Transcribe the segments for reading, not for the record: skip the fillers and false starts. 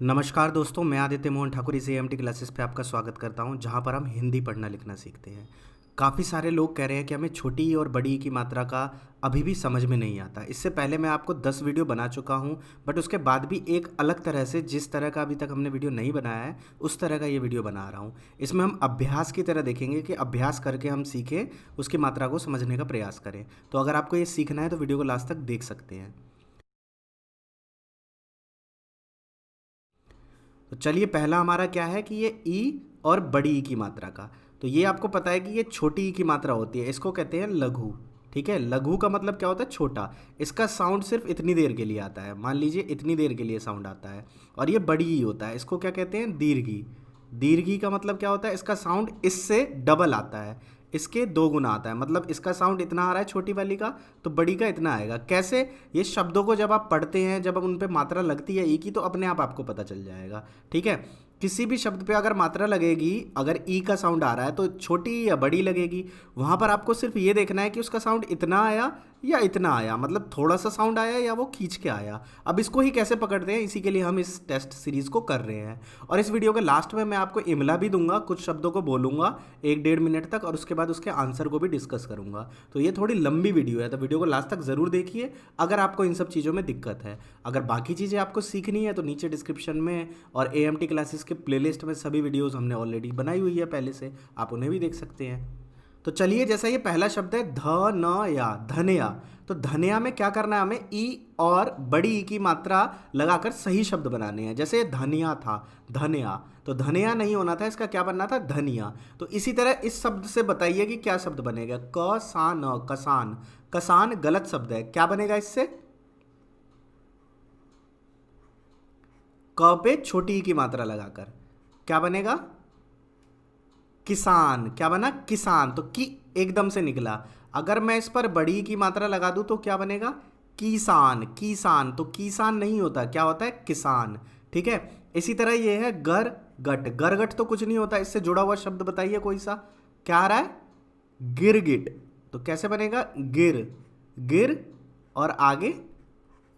नमस्कार दोस्तों, मैं आदित्य मोहन ठाकुर इस एएमटी क्लासेस पे आपका स्वागत करता हूं, जहां पर हम हिंदी पढ़ना लिखना सीखते हैं। काफ़ी सारे लोग कह रहे हैं कि हमें छोटी ई और बड़ी ई की मात्रा का अभी भी समझ में नहीं आता। इससे पहले मैं आपको 10 वीडियो बना चुका हूं, बट उसके बाद भी एक अलग तरह से, जिस तरह का अभी तक हमने वीडियो नहीं बनाया है उस तरह का ये वीडियो बना रहा हूँ। इसमें हम अभ्यास की तरह देखेंगे कि अभ्यास करके हम सीखें, उसकी मात्रा को समझने का प्रयास करें। तो अगर आपको ये सीखना है तो वीडियो को लास्ट तक देख सकते हैं। तो चलिए, पहला हमारा क्या है कि ये ई और बड़ी ई की मात्रा का। तो ये आपको पता है कि ये छोटी ई की मात्रा होती है, इसको कहते हैं लघु। ठीक है, लघु का मतलब क्या होता है? छोटा। इसका साउंड सिर्फ इतनी देर के लिए आता है, मान लीजिए इतनी देर के लिए साउंड आता है। और ये बड़ी ई होता है, इसको क्या कहते हैं? दीर्घी। दीर्घी का मतलब क्या होता है? इसका साउंड इससे डबल आता है, इसके 2 गुना आता है। मतलब इसका साउंड इतना आ रहा है छोटी वाली का, तो बड़ी का इतना आएगा। कैसे? ये शब्दों को जब आप पढ़ते हैं, जब उन पे मात्रा लगती है ई की, तो अपने आप आपको पता चल जाएगा। ठीक है, किसी भी शब्द पे अगर मात्रा लगेगी, अगर ई का साउंड आ रहा है तो छोटी या बड़ी लगेगी। वहाँ पर आपको सिर्फ ये देखना है कि उसका साउंड इतना आया या इतना आया, मतलब थोड़ा सा साउंड आया या वो खींच के आया। अब इसको ही कैसे पकड़ते हैं, इसी के लिए हम इस टेस्ट सीरीज़ को कर रहे हैं। और इस वीडियो के लास्ट में मैं आपको इमला भी दूंगा, कुछ शब्दों को बोलूँगा 1-1.5 मिनट तक, और उसके बाद उसके आंसर को भी डिस्कस करूँगा। तो ये थोड़ी लंबी वीडियो है, तो वीडियो को लास्ट तक ज़रूर देखिए अगर आपको इन सब चीज़ों में दिक्कत है। अगर बाकी चीज़ें आपको सीखनी है तो नीचे डिस्क्रिप्शन में और एएमटी क्लासेस के प्लेलिस्ट में सभी वीडियोस हमने ऑलरेडी बनाई हुई है पहले से, आप उन्हें भी देख सकते हैं। तो चलिए, जैसा ये पहला शब्द है ध न या, धनया। तो धनया में क्या करना है? हमें ई और बड़ी ई की मात्रा लगाकर सही शब्द बनाने हैं। जैसे धनिया था, धनया, तो धनया नहीं होना था, इसका क्या बनना था? धनिया। तो इसी तरह इस शब्द से बताइए कि क्या शब्द बनेगा। क सा न, कसान। कसान गलत शब्द है, क्या बनेगा इससे? क पे छोटी ई की मात्रा लगाकर क्या बनेगा? किसान। क्या बना? किसान। तो की एकदम से निकला। अगर मैं इस पर बड़ी की मात्रा लगा दूं तो क्या बनेगा? किसान। किसान। तो किसान नहीं होता, क्या होता है? किसान। ठीक है, इसी तरह ये है गर गट। गरगट तो कुछ नहीं होता, इससे जुड़ा हुआ शब्द बताइए कोई सा। क्या आ रहा है? गिरगिट। तो कैसे बनेगा? गिर, गिर और आगे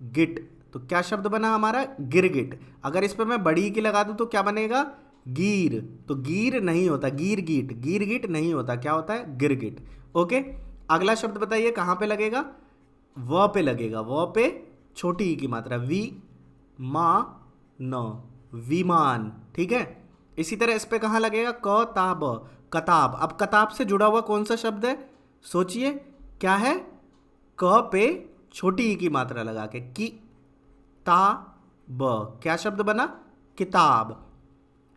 गिट। तो क्या शब्द बना हमारा? गिरगिट। अगर इस पर मैं बड़ी की लगा दूं तो क्या बनेगा? गीर। तो गीर नहीं होता, गिर गिट। गिर गिट नहीं होता, क्या होता है? गिरगिट। ओके, अगला शब्द बताइए कहां पे लगेगा? व पे लगेगा। व पे छोटी ई की मात्रा, वी मा न, विमान। ठीक है, इसी तरह इस पे कहां लगेगा? कताब, कताब। अब कताब से जुड़ा हुआ कौन सा शब्द है? सोचिए, क्या है? क पे छोटी ई की मात्रा लगा के की ता ब, क्या शब्द बना? किताब।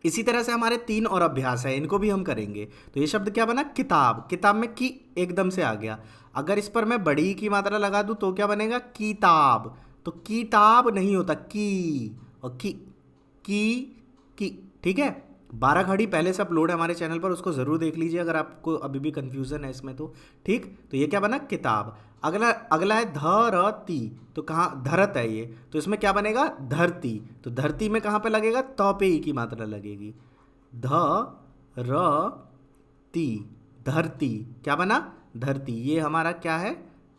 इसी तरह से हमारे 3 और अभ्यास है, इनको भी हम करेंगे। तो ये शब्द क्या बना? किताब। किताब में की एकदम से आ गया। अगर इस पर मैं बड़ी की मात्रा लगा दूं तो क्या बनेगा? किताब। तो किताब नहीं होता, की और की। ठीक है, 12 घड़ी पहले से अपलोड है हमारे चैनल पर, उसको ज़रूर देख लीजिए अगर आपको अभी भी कन्फ्यूज़न है इसमें तो। ठीक, तो ये क्या बना? किताब। अगला अगला है धरती। तो कहाँ? धरत है ये, तो इसमें क्या बनेगा? धरती। तो धरती में कहाँ पे लगेगा? त पे ई की मात्रा लगेगी। ध र ती, धरती। क्या बना? धरती। ये हमारा क्या है?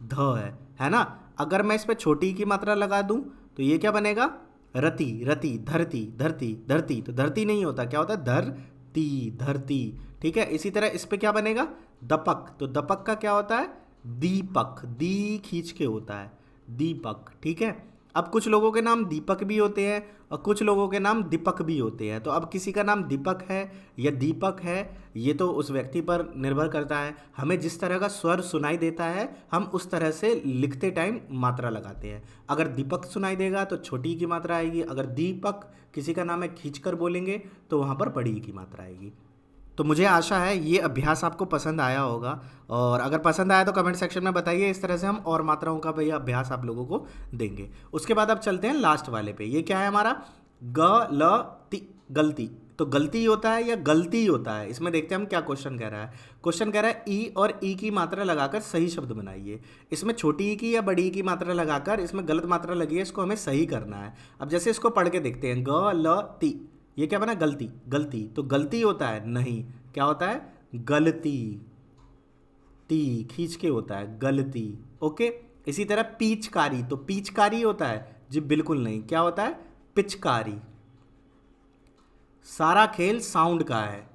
ध है ना? अगर मैं इस पे छोटी की मात्रा लगा दूं तो ये क्या बनेगा? रति, रति, धरती, धरती, धरती। तो धरती नहीं होता, क्या होता है? धरती, धरती। ठीक है, इसी तरह इस पे क्या बनेगा? दपक। तो दपक का क्या होता है? दीपक। दी खींच के होता है, दीपक। ठीक है, अब कुछ लोगों के नाम दीपक भी होते हैं और कुछ लोगों के नाम दीपक भी होते हैं। तो अब किसी का नाम दीपक है या दीपक है, ये तो उस व्यक्ति पर निर्भर करता है। हमें जिस तरह का स्वर सुनाई देता है, हम उस तरह से लिखते टाइम मात्रा लगाते हैं। अगर दीपक सुनाई देगा तो छोटी की मात्रा आएगी, अगर दीपक किसी का नाम है खींचकर बोलेंगे तो वहाँ पर बड़ी की मात्रा आएगी। तो मुझे आशा है ये अभ्यास आपको पसंद आया होगा, और अगर पसंद आया तो कमेंट सेक्शन में बताइए। इस तरह से हम और मात्राओं का भैया अभ्यास आप लोगों को देंगे। उसके बाद अब चलते हैं लास्ट वाले पे। ये क्या है हमारा? गलती, गलती। तो गलती होता है या गलती होता है, इसमें देखते हैं हम क्या क्वेश्चन कह रहा है। क्वेश्चन कह रहा है ई और ई की मात्रा लगाकर सही शब्द बनाइए। इसमें छोटी ई की या बड़ी ई की मात्रा लगाकर इसमें गलत मात्रा लगी है, इसको हमें सही करना है। अब जैसे इसको पढ़ के देखते हैं, गलती। ये क्या बना? गलती, गलती। तो गलती होता है? नहीं, क्या होता है? गलती। ती खींच के होता है, गलती। ओके, इसी तरह पीचकारी। तो पीचकारी होता है? जी बिल्कुल नहीं, क्या होता है? पिचकारी। सारा खेल साउंड का है,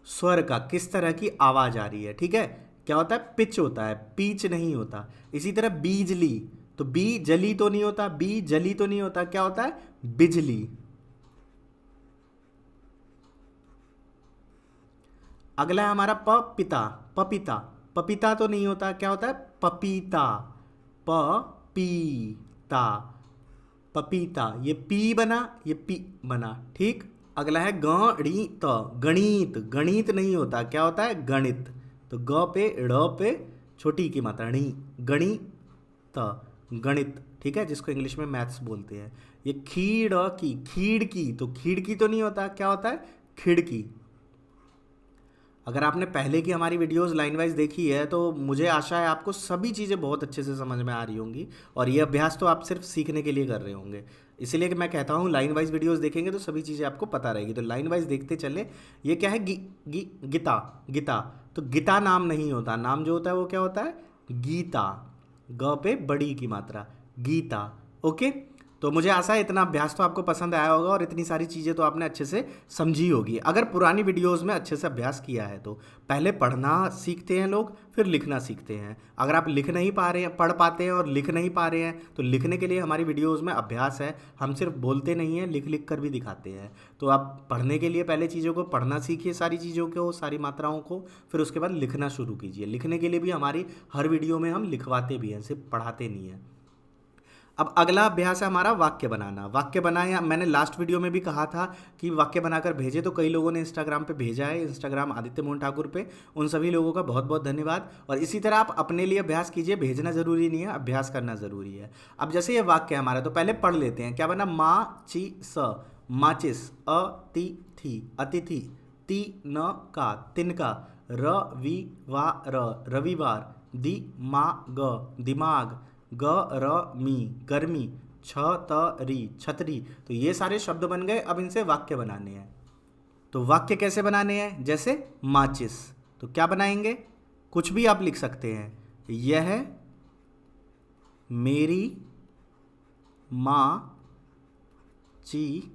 स्वर का, किस तरह की आवाज आ रही है, ठीक है। क्या होता है, पिच होता है, पीच नहीं होता। इसी तरह बीजली, तो बी जली तो नहीं होता, बी जली तो नहीं होता, क्या होता है, बिजली। अगला है हमारा पपिता, पपीता, पपीता तो नहीं होता, क्या होता है, पपीता, पपीता, पपीता, ये पी बना, ये पी बना, ठीक। अगला है गणित, गणित, गणित नहीं होता, क्या होता है, गणित। तो ग पे ड़ पे छोटी की मात्रा णी, गणित, गणित, ठीक है, जिसको इंग्लिश में मैथ्स बोलते हैं। ये खीड़ की, खिड़की, तो खिड़की तो नहीं होता, क्या होता है, खिड़की। अगर आपने पहले की हमारी वीडियोस लाइन वाइज देखी है तो मुझे आशा है आपको सभी चीज़ें बहुत अच्छे से समझ में आ रही होंगी, और ये अभ्यास तो आप सिर्फ सीखने के लिए कर रहे होंगे। इसीलिए कि मैं कहता हूँ लाइन वाइज वीडियोस देखेंगे तो सभी चीज़ें आपको पता रहेगी। तो लाइन वाइज देखते चले। ये क्या है, गीता, गीता, तो गीता नाम नहीं होता, नाम जो होता है वो क्या होता है, गीता, ग पे बड़ी की मात्रा, गीता। ओके, तो मुझे आशा है इतना अभ्यास तो आपको पसंद आया होगा और इतनी सारी चीज़ें तो आपने अच्छे से समझी होगी। अगर पुरानी वीडियोस में अच्छे से अभ्यास किया है तो पहले पढ़ना सीखते हैं लोग, फिर लिखना सीखते हैं। अगर आप लिख नहीं पा रहे हैं, पढ़ पाते हैं और लिख नहीं पा रहे हैं, तो लिखने के लिए हमारी वीडियोज़ में अभ्यास है। हम सिर्फ बोलते नहीं हैं, लिख लिख कर भी दिखाते हैं। तो आप पढ़ने के लिए पहले चीज़ों को पढ़ना सीखिए, सारी चीज़ों को, सारी मात्राओं को, फिर उसके बाद लिखना शुरू कीजिए। लिखने के लिए भी हमारी हर वीडियो में हम लिखवाते भी हैं, सिर्फ पढ़ाते नहीं हैं। अब अगला अभ्यास है हमारा वाक्य बनाना। वाक्य बनाए, मैंने लास्ट वीडियो में भी कहा था कि वाक्य बनाकर भेजे, तो कई लोगों ने इंस्टाग्राम पे भेजा है, इंस्टाग्राम आदित्य मोहन ठाकुर पे। उन सभी लोगों का बहुत बहुत धन्यवाद। और इसी तरह आप अपने लिए अभ्यास कीजिए, भेजना ज़रूरी नहीं है, अभ्यास करना ज़रूरी है। अब जैसे ये वाक्य है हमारा, तो पहले पढ़ लेते हैं। क्या बना, माचिस, माचिस, अतिथि, अतिथि, तिनका, तिनका, रविवार, रविवार, दिमाग, दिमाग, गरमी, गर्मी, छतरी, छतरी। तो ये सारे शब्द बन गए। अब इनसे वाक्य बनाने हैं। तो वाक्य कैसे बनाने हैं, जैसे माचिस, तो क्या बनाएंगे, कुछ भी आप लिख सकते हैं। यह मेरी माँ ची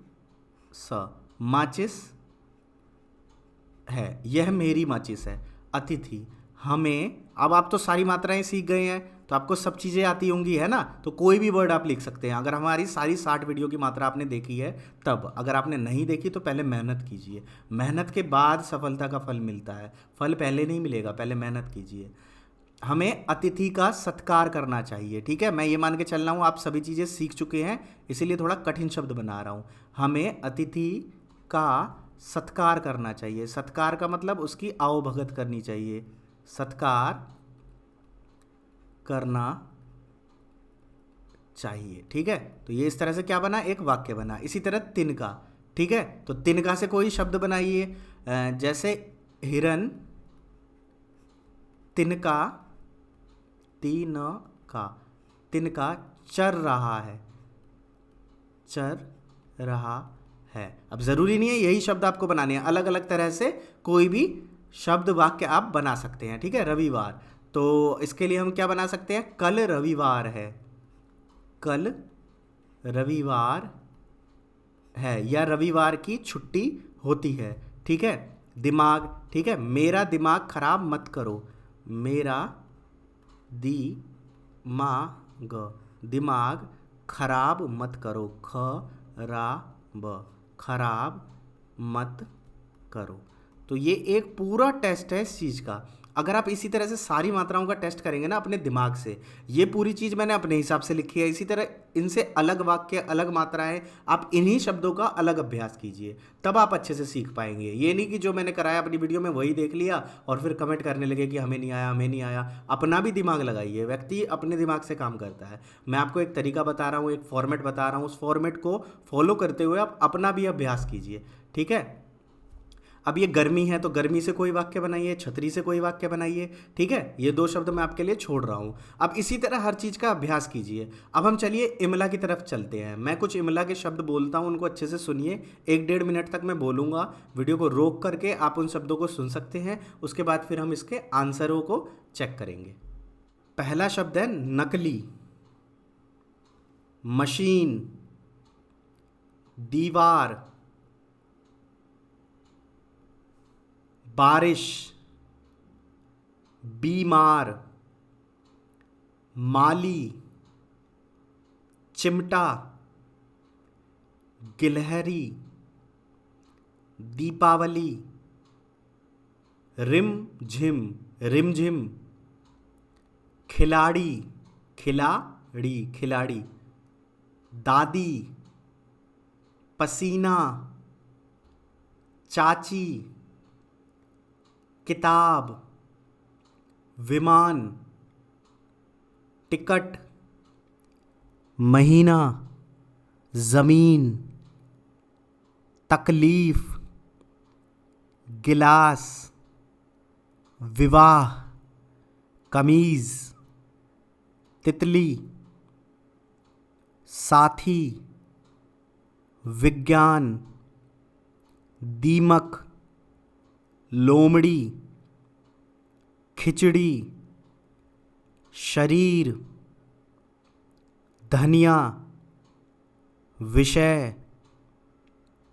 स, माचिस है, यह मेरी माचिस है। अतिथि, हमें, अब आप तो सारी मात्राएं सीख गए हैं तो आपको सब चीज़ें आती होंगी, है ना। तो कोई भी वर्ड आप लिख सकते हैं। अगर हमारी सारी 60 वीडियो की मात्रा आपने देखी है तब, अगर आपने नहीं देखी तो पहले मेहनत कीजिए। मेहनत के बाद सफलता का फल मिलता है, फल पहले नहीं मिलेगा, पहले मेहनत कीजिए। हमें अतिथि का सत्कार करना चाहिए, ठीक है। मैं ये मान के चल रहा हूँ आप सभी चीज़ें सीख चुके हैं, इसीलिए थोड़ा कठिन शब्द बना रहा हूँ। हमें अतिथि का सत्कार करना चाहिए। सत्कार का मतलब उसकी आवभगत करनी चाहिए, सत्कार करना चाहिए, ठीक है। तो ये इस तरह से क्या बना, एक वाक्य बना। इसी तरह तिनका, ठीक है, तो तिनका से कोई शब्द बनाइए, जैसे हिरन, तिनका, तिनका, तिनका चर रहा है, चर रहा है। अब ज़रूरी नहीं है यही शब्द आपको बनाने हैं, अलग अलग तरह से कोई भी शब्द वाक्य आप बना सकते हैं, ठीक है। रविवार, तो इसके लिए हम क्या बना सकते हैं, कल रविवार है, कल रविवार है, या रविवार की छुट्टी होती है, ठीक है। दिमाग, ठीक है, मेरा दिमाग खराब मत करो, मेरा दिमाग, दिमाग खराब मत करो, खराब, खराब मत करो। तो ये एक पूरा टेस्ट है इस चीज़ का। अगर आप इसी तरह से सारी मात्राओं का टेस्ट करेंगे ना अपने दिमाग से, ये पूरी चीज़ मैंने अपने हिसाब से लिखी है, इसी तरह इनसे अलग वाक्य, अलग मात्राएं, आप इन्हीं शब्दों का अलग अभ्यास कीजिए, तब आप अच्छे से सीख पाएंगे। ये नहीं कि जो मैंने कराया अपनी वीडियो में वही देख लिया और फिर कमेंट करने लगे कि हमें नहीं आया, हमें नहीं आया। अपना भी दिमाग लगाइए, व्यक्ति अपने दिमाग से काम करता है। मैं आपको एक तरीका बता रहा हूँ, एक फॉर्मेट बता रहा हूँ, उस फॉर्मेट को फॉलो करते हुए आप अपना भी अभ्यास कीजिए, ठीक है। अब ये गर्मी है तो गर्मी से कोई वाक्य बनाइए, छतरी से कोई वाक्य बनाइए, ठीक है। ये दो शब्द मैं आपके लिए छोड़ रहा हूँ। अब इसी तरह हर चीज़ का अभ्यास कीजिए। अब हम चलिए इमला की तरफ चलते हैं। मैं कुछ इमला के शब्द बोलता हूँ, उनको अच्छे से सुनिए। 1-1.5 मिनट तक मैं बोलूँगा, वीडियो को रोक करके आप उन शब्दों को सुन सकते हैं। उसके बाद फिर हम इसके आंसरों को चेक करेंगे। पहला शब्द है नकली, मशीन, दीवार, बारिश, बीमार, माली, चिमटा, गिलहरी, दीपावली, रिमझिम, रिमझिम, खिलाड़ी, खिलाड़ी, खिलाड़ी, दादी, पसीना, चाची, किताब, विमान, टिकट, महीना, ज़मीन, तकलीफ, गिलास, विवाह, कमीज़, तितली, साथी, विज्ञान, दीमक, लोमड़ी, खिचड़ी, शरीर, धनिया, विषय,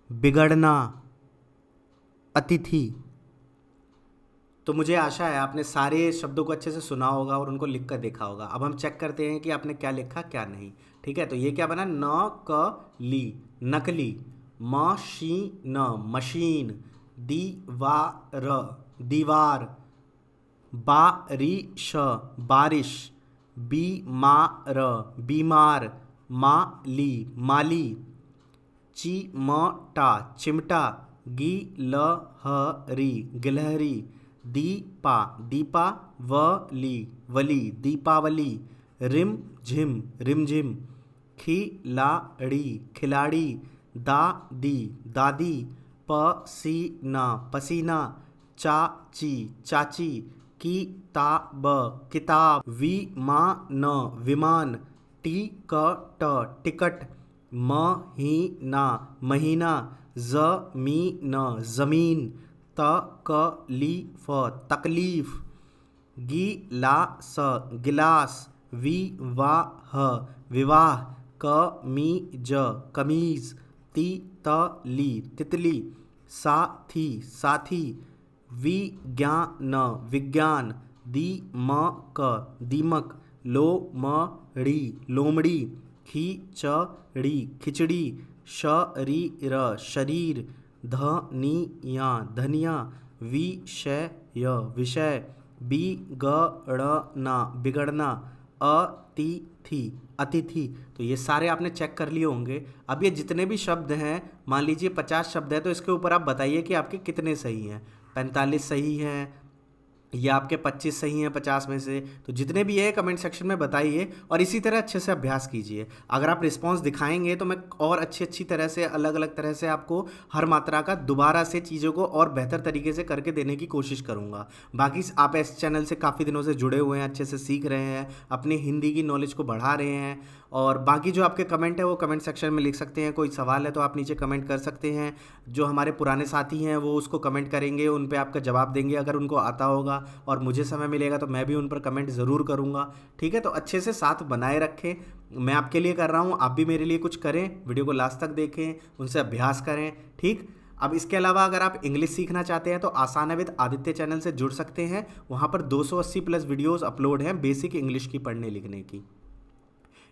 बिगड़ना, अतिथि। तो मुझे आशा है आपने सारे शब्दों को अच्छे से सुना होगा और उनको लिख कर देखा होगा। अब हम चेक करते हैं कि आपने क्या लिखा क्या नहीं। ठीक है, तो ये क्या बना, नकली, नकली, मशीन, मशीन, दीवार, दीवार, बारिश, बारिश, बीमार, बीमार, माली, माली, चिमटा, चिमटा, गिलहरी, गिलहरी, दीपा, दीपावली, वली, दीपावली, रिमझिम, रिमझिम, खिलाड़ी, खिलाड़ी, दादी, दादी, पसीना, पसीना, चाची, चाची, किताब, किताब, विमान, विमान, टिकट, टिकट, महीना, महीना, ज़मीन, ज़मीन, तकलीफ, तकलीफ, गिलास, गिलास, विवाह, विवाह, कमीज, कमीज, तितली, तितली, साथी, साथी, विज्ञान, विज्ञान, दीमक, दीमक, लोमड़ी, लोमड़ी, खिचड़ी, खिचड़ी, शरीर, शरीर, धनिया, धनिया, विषय, विषय, बिगड़ना, बिगड़ना, अतिथि, अतिथि। तो ये सारे आपने चेक कर लिए होंगे। अब ये जितने भी शब्द हैं, मान लीजिए 50 शब्द है, तो इसके ऊपर आप बताइए कि आपके कितने सही हैं। 45 सही हैं या आपके 25 सही हैं 50 में से। तो जितने भी है कमेंट सेक्शन में बताइए और इसी तरह अच्छे से अभ्यास कीजिए। अगर आप रिस्पांस दिखाएंगे तो मैं और अच्छी तरह से, अलग अलग तरह से आपको हर मात्रा का दोबारा से चीज़ों को और बेहतर तरीके से करके देने की कोशिश करूँगा। बाकी आप इस चैनल से काफ़ी दिनों से जुड़े हुए हैं, अच्छे से सीख रहे हैं, अपने हिंदी की नॉलेज को बढ़ा रहे हैं। और बाकी जो आपके कमेंट है वो कमेंट सेक्शन में लिख सकते हैं। कोई सवाल है तो आप नीचे कमेंट कर सकते हैं। जो हमारे पुराने साथी हैं वो उसको कमेंट करेंगे, उन पे आपका जवाब देंगे अगर उनको आता होगा, और मुझे समय मिलेगा तो मैं भी उन पर कमेंट ज़रूर करूँगा। ठीक है, तो अच्छे से साथ बनाए रखें। मैं आपके लिए कर रहा हूँ, आप भी मेरे लिए कुछ करें। वीडियो को लास्ट तक देखें, उनसे अभ्यास करें। ठीक, अब इसके अलावा अगर आप इंग्लिश सीखना चाहते हैं तो आसान है विद आदित्य चैनल से जुड़ सकते हैं। वहाँ पर 280 प्लस वीडियोज़ अपलोड हैं बेसिक इंग्लिश की पढ़ने लिखने की।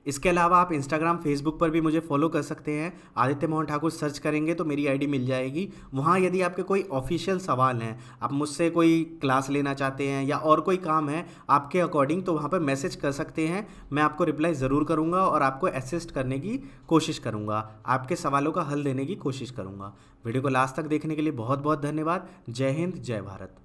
इसके अलावा आप इंस्टाग्राम, फेसबुक पर भी मुझे फॉलो कर सकते हैं। आदित्य मोहन ठाकुर सर्च करेंगे तो मेरी आईडी मिल जाएगी। वहाँ यदि आपके कोई ऑफिशियल सवाल हैं, आप मुझसे कोई क्लास लेना चाहते हैं या और कोई काम है आपके अकॉर्डिंग, तो वहाँ पर मैसेज कर सकते हैं। मैं आपको रिप्लाई ज़रूर करूँगा और आपको असिस्ट करने की कोशिश करूँगा, आपके सवालों का हल देने की कोशिश करूँगा। वीडियो को लास्ट तक देखने के लिए बहुत बहुत धन्यवाद। जय हिंद, जय भारत।